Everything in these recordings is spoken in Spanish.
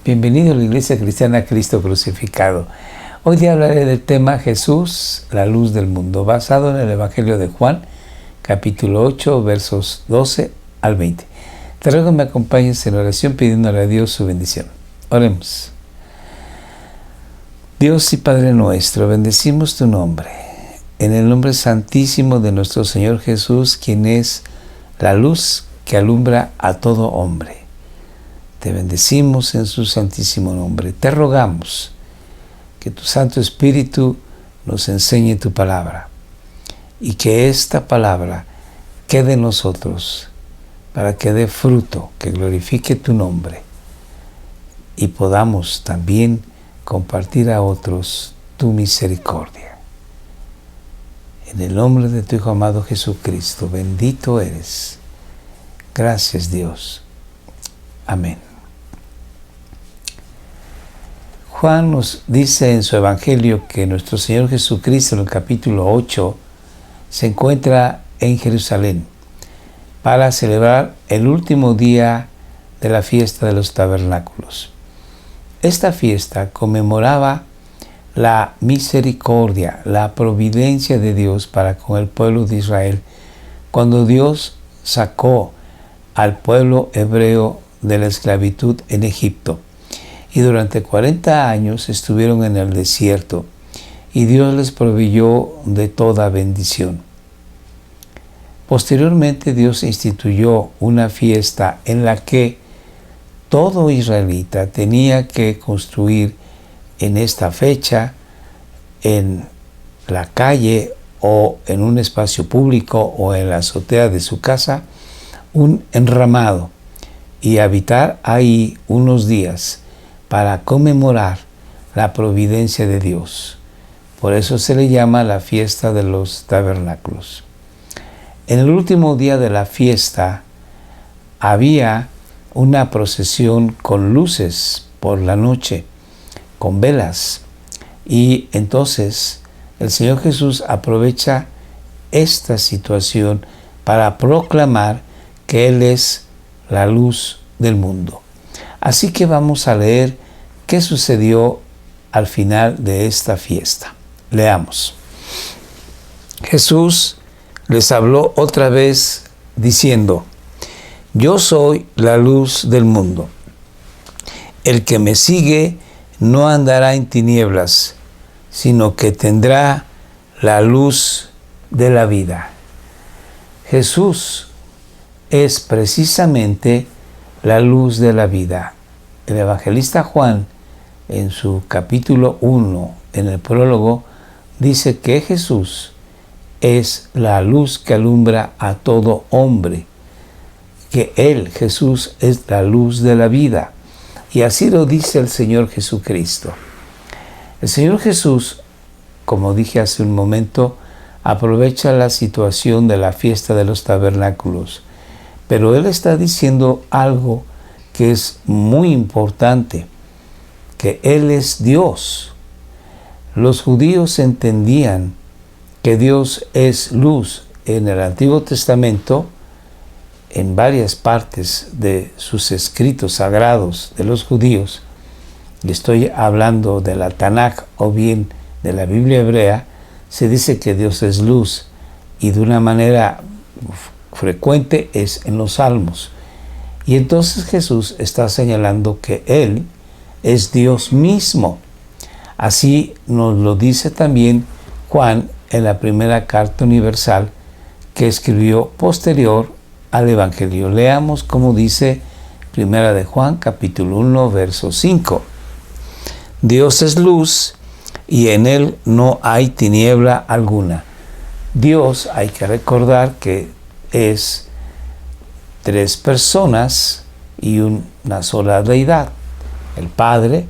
Bienvenido a la Iglesia Cristiana Cristo Crucificado. Hoy día hablaré del tema Jesús, la luz del mundo, basado en el Evangelio de Juan, capítulo 8, versos 12 al 20. Te ruego que me acompañes en oración pidiéndole a Dios su bendición. Oremos. Dios y Padre nuestro, bendecimos tu nombre, en el nombre santísimo de nuestro Señor Jesús, quien es la luz que alumbra a todo hombre. Te bendecimos en su santísimo nombre. Te rogamos que tu Santo Espíritu nos enseñe tu palabra y que esta palabra quede en nosotros para que dé fruto, que glorifique tu nombre y podamos también compartir a otros tu misericordia. En el nombre de tu Hijo amado Jesucristo, bendito eres. Gracias, Dios. Amén. Juan nos dice en su Evangelio que nuestro Señor Jesucristo en el capítulo 8 se encuentra en Jerusalén para celebrar el último día de la fiesta de los tabernáculos. Esta fiesta conmemoraba la misericordia, la providencia de Dios para con el pueblo de Israel, cuando Dios sacó al pueblo hebreo de la esclavitud en Egipto. Y durante 40 años estuvieron en el desierto, y Dios les proveyó de toda bendición. Posteriormente, Dios instituyó una fiesta en la que todo israelita tenía que construir en esta fecha, en la calle o en un espacio público o en la azotea de su casa, un enramado y habitar ahí unos días para conmemorar la providencia de Dios. Por eso se le llama la fiesta de los tabernáculos. En el último día de la fiesta había una procesión con luces por la noche, con velas. Y entonces el Señor Jesús aprovecha esta situación para proclamar que Él es la luz del mundo. Así que vamos a leer qué sucedió al final de esta fiesta. Leamos. Jesús les habló otra vez diciendo: Yo soy la luz del mundo. El que me sigue no andará en tinieblas, sino que tendrá la luz de la vida. Jesús es precisamente la luz de la vida. El evangelista Juan, en su capítulo 1, en el prólogo, dice que Jesús es la luz que alumbra a todo hombre, que Él, Jesús, es la luz de la vida. Y así lo dice el Señor Jesucristo. El Señor Jesús, como dije hace un momento, aprovecha la situación de la fiesta de los tabernáculos, pero Él está diciendo algo que es muy importante, que Él es Dios. Los judíos entendían que Dios es luz. En el Antiguo Testamento, en varias partes de sus escritos sagrados de los judíos, y estoy hablando de la Tanaj o bien de la Biblia hebrea, se dice que Dios es luz, y de una manera frecuente es en los Salmos. Y entonces Jesús está señalando que Él es Dios mismo. Así nos lo dice también Juan en la primera carta universal que escribió posterior al Evangelio. Leamos como dice primera de Juan, capítulo 1, verso 5. Dios es luz y en Él no hay tiniebla alguna. Dios, hay que recordar que es tres personas y una sola deidad: el Padre,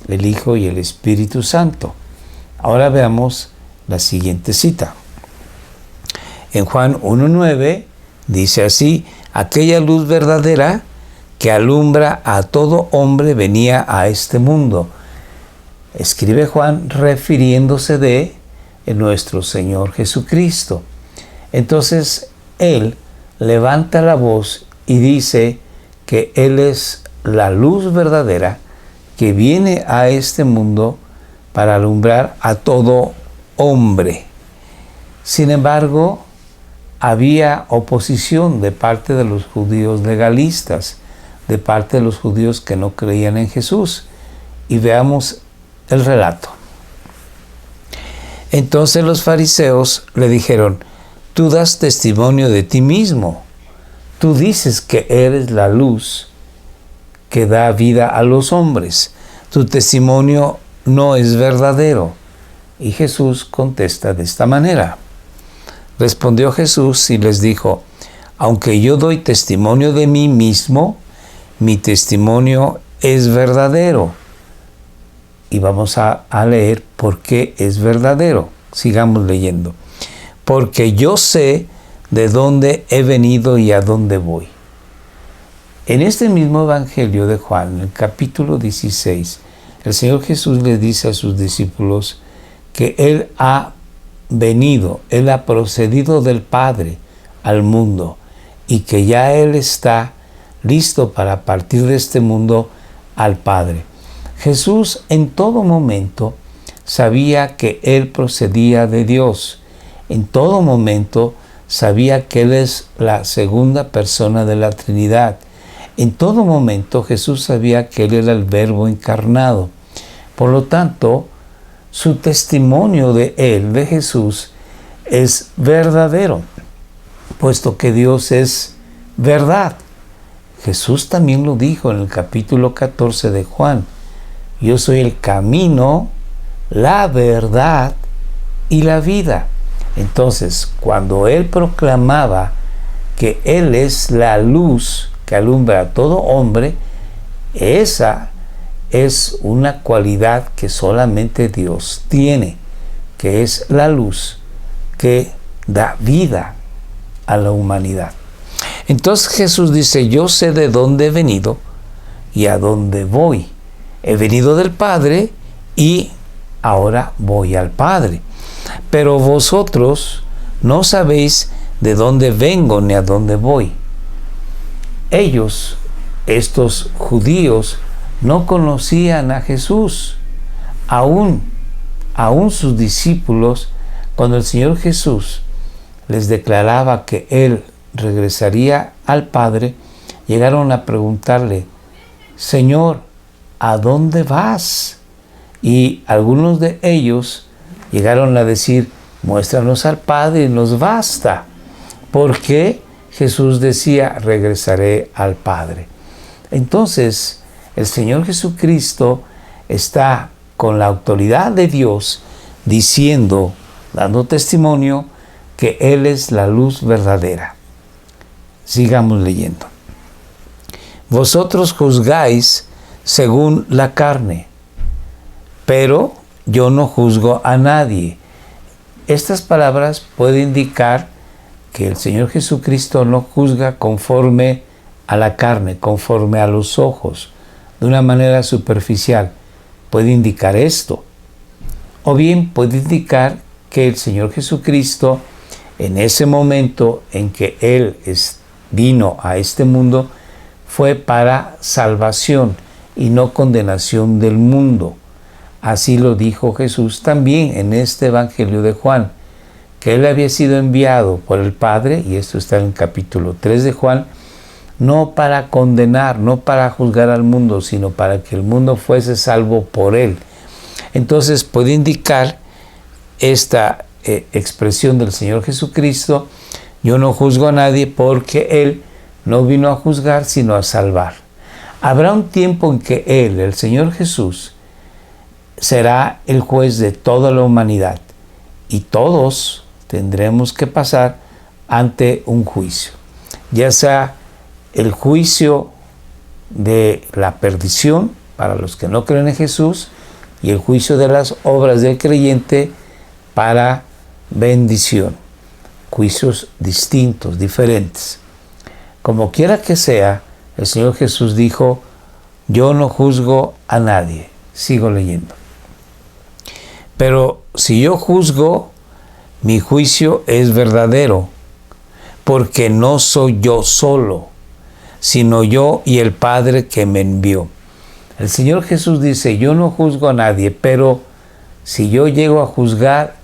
el Hijo y el Espíritu Santo. Ahora veamos la siguiente cita. En Juan 1:9 dice así: aquella luz verdadera que alumbra a todo hombre venía a este mundo. Escribe Juan refiriéndose de nuestro Señor Jesucristo. Entonces Él levanta la voz y dice que Él es la luz verdadera que viene a este mundo para alumbrar a todo hombre. Sin embargo, había oposición de parte de los judíos legalistas, de parte de los judíos que no creían en Jesús. Y veamos el relato. Entonces los fariseos le dijeron: tú das testimonio de ti mismo. Tú dices que eres la luz que da vida a los hombres. Tu testimonio no es verdadero. Y Jesús contesta de esta manera. Respondió Jesús y les dijo: aunque yo doy testimonio de mí mismo, mi testimonio es verdadero. Y vamos a leer por qué es verdadero. Sigamos leyendo. Porque yo sé de dónde he venido y a dónde voy. En este mismo Evangelio de Juan, en el capítulo 16, el Señor Jesús le dice a sus discípulos que Él ha venido, Él ha procedido del Padre al mundo y que ya Él está listo para partir de este mundo al Padre. Jesús en todo momento sabía que Él procedía de Dios. En todo momento sabía que Él es la segunda persona de la Trinidad. En todo momento Jesús sabía que Él era el Verbo encarnado. Por lo tanto, su testimonio de Él, de Jesús, es verdadero, puesto que Dios es verdad. Jesús también lo dijo en el capítulo 14 de Juan: yo soy el camino, la verdad y la vida. Entonces, cuando Él proclamaba que Él es la luz que alumbra a todo hombre, esa es una cualidad que solamente Dios tiene, que es la luz que da vida a la humanidad. Entonces Jesús dice: yo sé de dónde he venido y a dónde voy. He venido del Padre y ahora voy al Padre. Pero vosotros no sabéis de dónde vengo ni a dónde voy. Ellos, estos judíos, no conocían a Jesús. Aún sus discípulos, cuando el Señor Jesús les declaraba que Él regresaría al Padre, llegaron a preguntarle: Señor, ¿a dónde vas? Y algunos de ellos llegaron a decir: muéstranos al Padre y nos basta. Porque Jesús decía: regresaré al Padre. Entonces, el Señor Jesucristo está con la autoridad de Dios diciendo, dando testimonio, que Él es la luz verdadera. Sigamos leyendo. Vosotros juzgáis según la carne, pero yo no juzgo a nadie. Estas palabras pueden indicar que el Señor Jesucristo no juzga conforme a la carne, conforme a los ojos, de una manera superficial. Puede indicar esto. O bien puede indicar que el Señor Jesucristo, en ese momento en que Él vino a este mundo, fue para salvación y no condenación del mundo. Así lo dijo Jesús también en este Evangelio de Juan, que Él había sido enviado por el Padre, y esto está en el capítulo 3 de Juan, no para condenar, no para juzgar al mundo, sino para que el mundo fuese salvo por Él. Entonces puede indicar esta expresión del Señor Jesucristo: yo no juzgo a nadie, porque Él no vino a juzgar, sino a salvar. Habrá un tiempo en que Él, el Señor Jesús, será el juez de toda la humanidad, y todos tendremos que pasar ante un juicio, ya sea el juicio de la perdición para los que no creen en Jesús y el juicio de las obras del creyente para bendición. Juicios distintos, diferentes. Como quiera que sea, el Señor Jesús dijo: yo no juzgo a nadie. Sigo leyendo. Pero si yo juzgo, mi juicio es verdadero, porque no soy yo solo, sino yo y el Padre que me envió. El Señor Jesús dice, yo no juzgo a nadie, pero si yo llego a juzgar,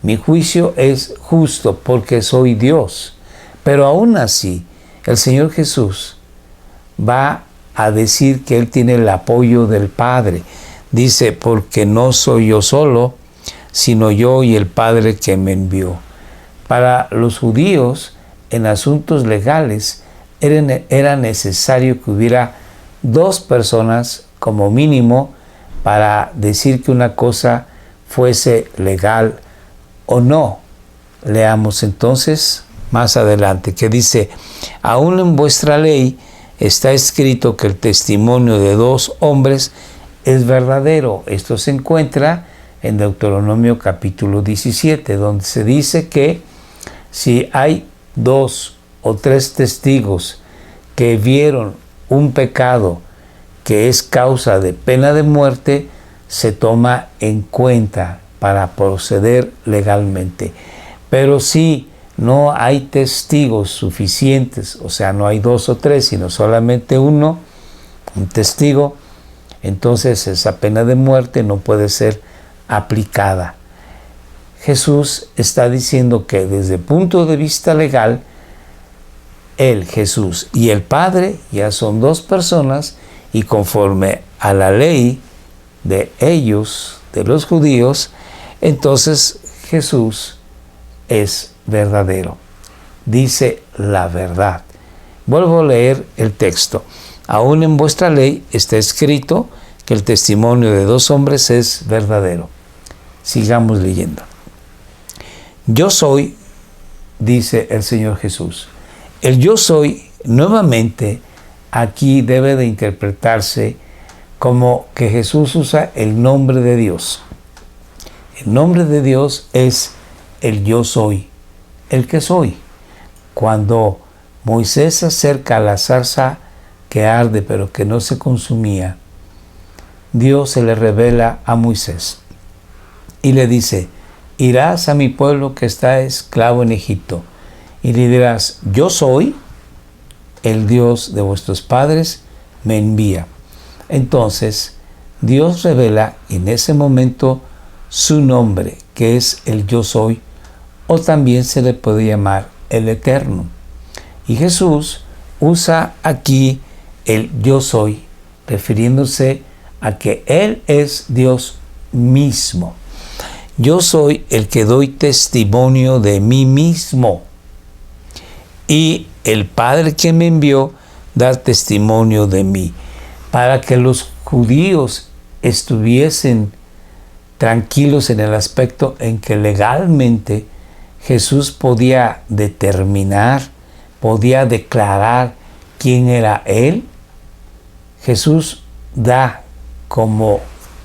mi juicio es justo porque soy Dios. Pero aún así, el Señor Jesús va a decir que Él tiene el apoyo del Padre. Dice, porque no soy yo solo, sino yo y el Padre que me envió. Para los judíos, en asuntos legales, era necesario que hubiera dos personas como mínimo para decir que una cosa fuese legal o no. Leamos entonces más adelante que dice, aún en vuestra ley está escrito que el testimonio de dos hombres es verdadero. Esto se encuentra en Deuteronomio capítulo 17, donde se dice que si hay 2 o 3 testigos que vieron un pecado que es causa de pena de muerte, se toma en cuenta para proceder legalmente. Pero si no hay testigos suficientes, o sea, no hay 2 o 3, sino solamente uno, un testigo, entonces esa pena de muerte no puede ser aplicada. Jesús está diciendo que desde el punto de vista legal, Él, Jesús y el Padre ya son dos personas y conforme a la ley de ellos, de los judíos, entonces Jesús es verdadero. Dice la verdad. Vuelvo a leer el texto. Aún en vuestra ley está escrito que el testimonio de dos hombres es verdadero. Sigamos leyendo. Yo soy, dice el Señor Jesús. El yo soy, nuevamente, aquí debe de interpretarse como que Jesús usa el nombre de Dios. El nombre de Dios es el yo soy, el que soy. Cuando Moisés se acerca a la zarza que arde pero que no se consumía, Dios se le revela a Moisés y le dice, irás a mi pueblo que está esclavo en Egipto y le dirás, yo soy el Dios de vuestros padres, me envía. Entonces, Dios revela en ese momento su nombre, que es el yo soy, o también se le puede llamar el eterno. Y Jesús usa aquí el yo soy, refiriéndose a que Él es Dios mismo. Yo soy el que doy testimonio de mí mismo. Y el Padre que me envió da testimonio de mí. Para que los judíos estuviesen tranquilos en el aspecto en que legalmente Jesús podía determinar, podía declarar quién era Él, Jesús da como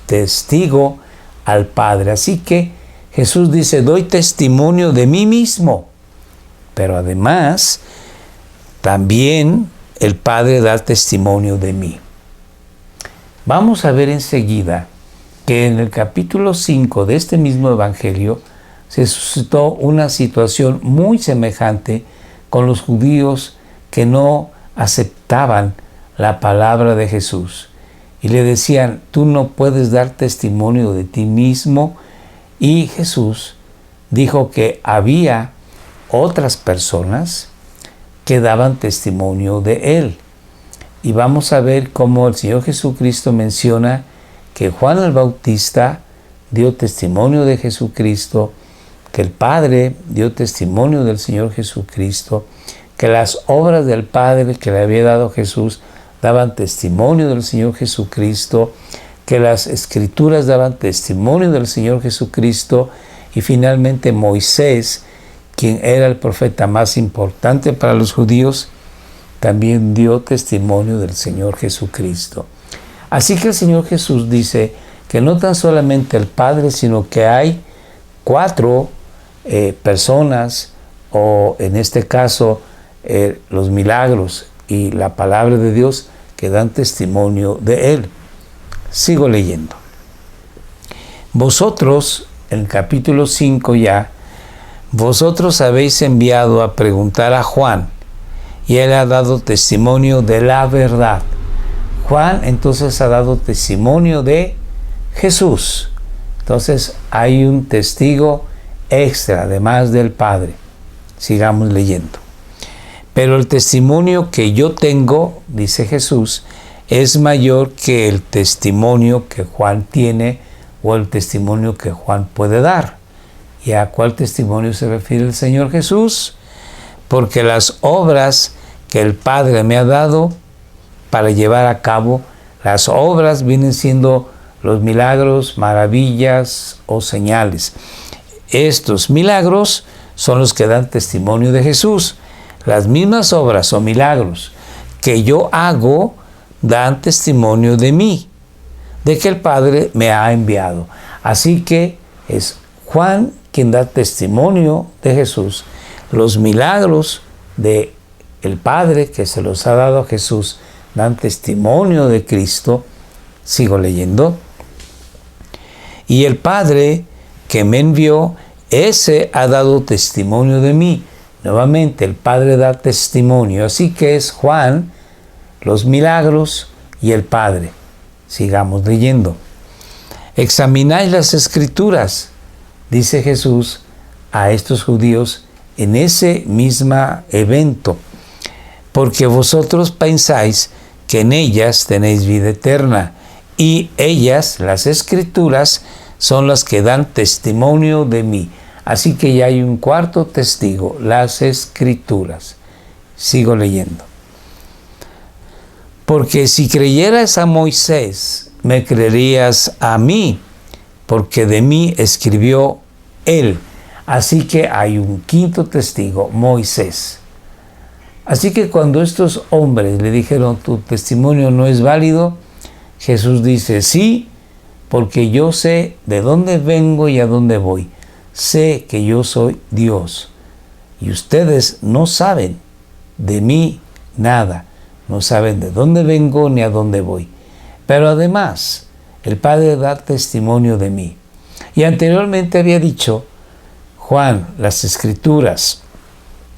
testigo al Padre. Así que Jesús dice, doy testimonio de mí mismo. Pero además, también el Padre da testimonio de mí. Vamos a ver enseguida que en el capítulo 5 de este mismo Evangelio se suscitó una situación muy semejante con los judíos que no aceptaban la palabra de Jesús. Y le decían, tú no puedes dar testimonio de ti mismo. Y Jesús dijo que había otras personas que daban testimonio de Él. Y vamos a ver cómo el Señor Jesucristo menciona que Juan el Bautista dio testimonio de Jesucristo, que el Padre dio testimonio del Señor Jesucristo, que las obras del Padre que le había dado Jesús daban testimonio del Señor Jesucristo, que las Escrituras daban testimonio del Señor Jesucristo, y finalmente Moisés, quien era el profeta más importante para los judíos, también dio testimonio del Señor Jesucristo. Así que el Señor Jesús dice que no tan solamente el Padre, sino que hay 4 personas, o en este caso los milagros y la palabra de Dios que dan testimonio de Él. Sigo leyendo. Vosotros, en el capítulo 5 ya, vosotros habéis enviado a preguntar a Juan, y él ha dado testimonio de la verdad. Juan entonces ha dado testimonio de Jesús. Entonces hay un testigo extra, además del Padre. Sigamos leyendo. Pero el testimonio que yo tengo, dice Jesús, es mayor que el testimonio que Juan tiene o el testimonio que Juan puede dar. ¿Y a cuál testimonio se refiere el Señor Jesús? Porque las obras que el Padre me ha dado para llevar a cabo, las obras vienen siendo los milagros, maravillas o señales. Estos milagros son los que dan testimonio de Jesús. Las mismas obras o milagros que yo hago dan testimonio de mí, de que el Padre me ha enviado. Así que es Juan quien da testimonio de Jesús. Los milagros de el Padre que se los ha dado a Jesús dan testimonio de Cristo. Sigo leyendo. Y el Padre que me envió, ese ha dado testimonio de mí. Nuevamente el Padre da testimonio. Así que es Juan, los milagros y el Padre. Sigamos leyendo. Examináis las Escrituras, dice Jesús a estos judíos en ese mismo evento, porque vosotros pensáis que en ellas tenéis vida eterna, y ellas, las Escrituras, son las que dan testimonio de mí. Así que ya hay un cuarto testigo, las Escrituras. Sigo leyendo. Porque si creyeras a Moisés, me creerías a mí, porque de mí escribió él. Así que hay un quinto testigo, Moisés. Así que cuando estos hombres le dijeron, tu testimonio no es válido, Jesús dice, sí, porque yo sé de dónde vengo y a dónde voy. Sé que yo soy Dios. Y ustedes no saben de mí nada. No saben de dónde vengo ni a dónde voy. Pero además, el Padre da testimonio de mí. Y anteriormente había dicho, Juan, las Escrituras,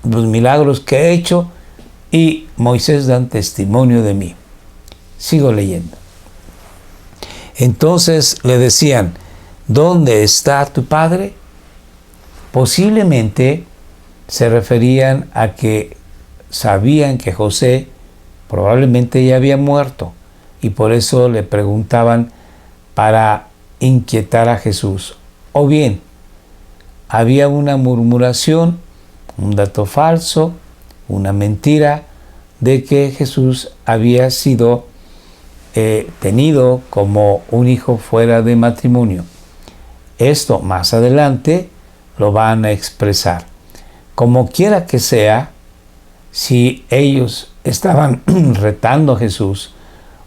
los milagros que he hecho, y Moisés dan testimonio de mí. Sigo leyendo. Entonces le decían, ¿dónde está tu Padre? Posiblemente se referían a que sabían que José probablemente ya había muerto y por eso le preguntaban para inquietar a Jesús. O bien, había una murmuración, un dato falso, una mentira de que Jesús había sido tenido como un hijo fuera de matrimonio. Esto más adelante lo van a expresar. Como quiera que sea, si ellos estaban retando a Jesús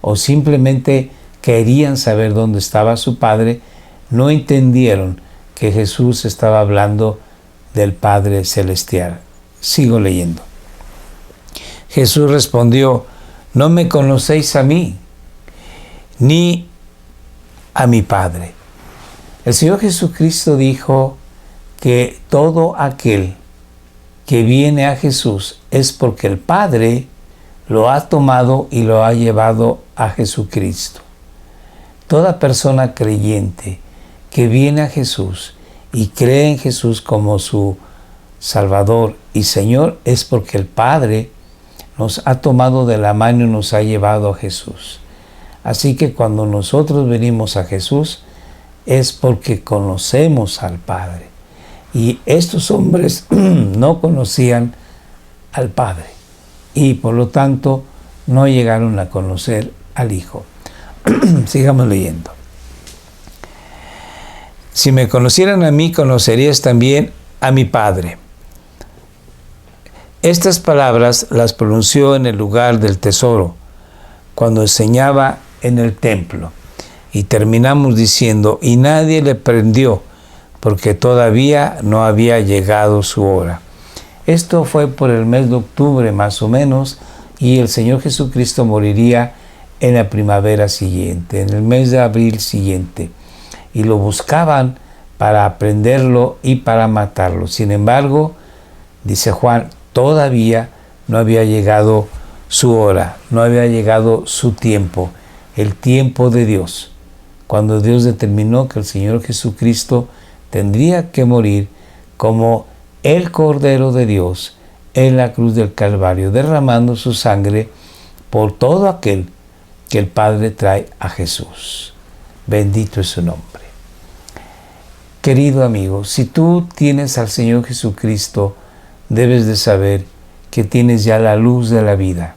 o simplemente querían saber dónde estaba su Padre, no entendieron que Jesús estaba hablando del Padre Celestial. Sigo leyendo. Jesús respondió, no me conocéis a mí, ni a mi Padre. El Señor Jesucristo dijo que todo aquel que viene a Jesús es porque el Padre lo ha tomado y lo ha llevado a Jesucristo. Toda persona creyente que viene a Jesús y cree en Jesús como su Salvador y Señor es porque el Padre nos ha tomado de la mano y nos ha llevado a Jesús. Así que cuando nosotros venimos a Jesús es porque conocemos al Padre. Y estos hombres no conocían al Padre y por lo tanto no llegaron a conocer al Hijo. Sigamos leyendo. Si me conocieran a mí, conocerías también a mi Padre. Estas palabras las pronunció en el lugar del tesoro, cuando enseñaba en el templo. Y terminamos diciendo, y nadie le prendió, porque todavía no había llegado su hora. Esto fue por el mes de octubre más o menos, y el Señor Jesucristo moriría en la primavera siguiente, en el mes de abril siguiente. Y lo buscaban para prenderlo y para matarlo. Sin embargo, dice Juan, todavía no había llegado su hora, no había llegado su tiempo, el tiempo de Dios. Cuando Dios determinó que el Señor Jesucristo tendría que morir como el Cordero de Dios en la cruz del Calvario, derramando su sangre por todo aquel que el Padre trae a Jesús. Bendito es su nombre. Querido amigo, si tú tienes al Señor Jesucristo, debes de saber que tienes ya la luz de la vida.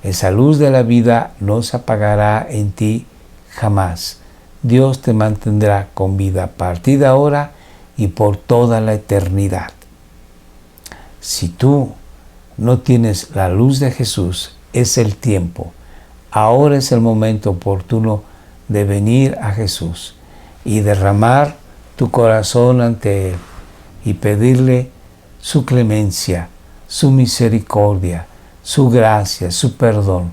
Esa luz de la vida no se apagará en ti jamás. Dios te mantendrá con vida a partir de ahora y por toda la eternidad. Si tú no tienes la luz de Jesús, es el tiempo. Ahora es el momento oportuno de venir a Jesús y derramar tu corazón ante Él y pedirle su clemencia, su misericordia, su gracia, su perdón,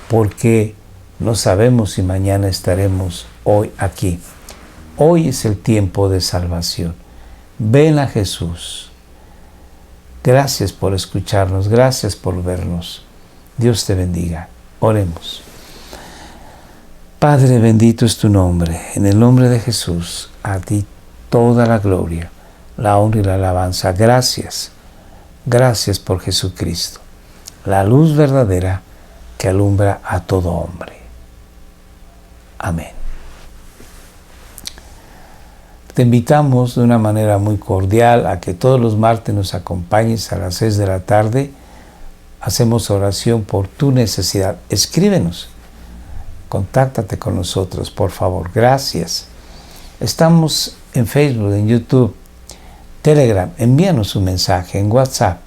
porque no sabemos si mañana estaremos hoy aquí. Hoy es el tiempo de salvación. Ven a Jesús. Gracias por escucharnos, gracias por vernos. Dios te bendiga. Oremos. Padre, bendito es tu nombre. En el nombre de Jesús, a ti toda la gloria, la honra y la alabanza. Gracias. Gracias por Jesucristo, la luz verdadera que alumbra a todo hombre. Amén. Te invitamos de una manera muy cordial a que todos los martes nos acompañes a las 6 de la tarde. Hacemos oración por tu necesidad. Escríbenos. Contáctate con nosotros, por favor. Gracias. Estamos en Facebook, en YouTube, Telegram. Envíanos un mensaje en WhatsApp.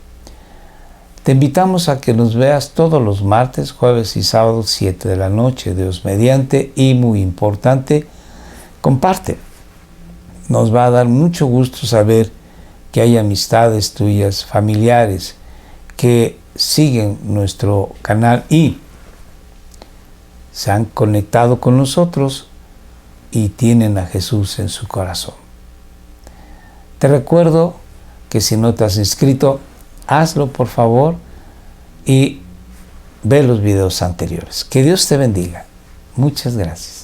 Te invitamos a que nos veas todos los martes, jueves y sábados, 7 de la noche, Dios mediante. Y muy importante, comparte. Nos va a dar mucho gusto saber que hay amistades tuyas, familiares, que siguen nuestro canal y se han conectado con nosotros y tienen a Jesús en su corazón. Te recuerdo que si no te has inscrito, hazlo por favor y ve los videos anteriores. Que Dios te bendiga. Muchas gracias.